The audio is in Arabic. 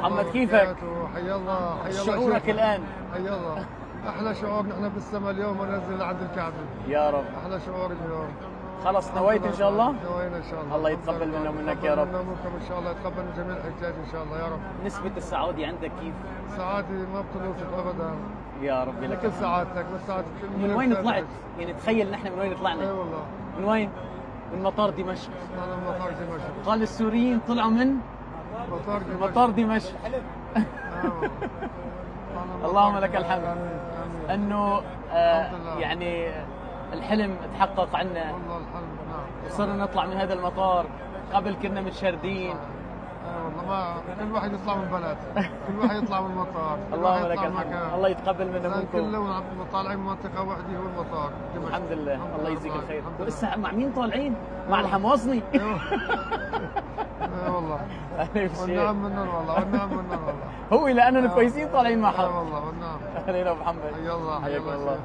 محمد كيفك؟ حيا الله حيا الله. شعورك الآن؟ حيا الله. احلى شعور نحن بالسماء اليوم وننزل لعند الكعبه. يا رب. احلى شعور اليوم. خلص نويت ان شاء الله؟ نوينا ان شاء الله. الله يتقبل منا ومنك يا رب. منا ومنكم ان شاء الله، يتقبل من جميع الحجاج ان شاء الله يا رب. نسبة السعودة عندك كيف؟ سعادتي ما بتنوصف ابدا. يا رب لك مثل سعادتك، مثل سعادتك. من وين طلعت؟ يعني تخيل نحن من وين طلعنا؟ اي والله. من وين؟ من مطار دمشق. طلعنا من مطار دمشق. قال السوريين طلعوا من مطار دمشق. مطار دمشق. اللهم لك الحمد انه يعني الحلم تحقق عنا. والله الحلم. نعم. وصرنا نطلع من هذا المطار. قبل كنا متشردين. والله ما كل واحد يطلع من بلد، كل واحد يطلع من المطار. اللهم لك الحمد. الله يتقبل منا ومنكم. كله طالعين من منطقه واحده هو المطار. الحمد لله. الله يجزيك الخير. ولسه مع مين طالعين؟ مع الحماصني. والله. والنعم منهم والله، والنعم منهم والله. هو لاننا كويسين طالعين مع حد. والله والنعم. اهلا محمد. حيا الله. حياك الله.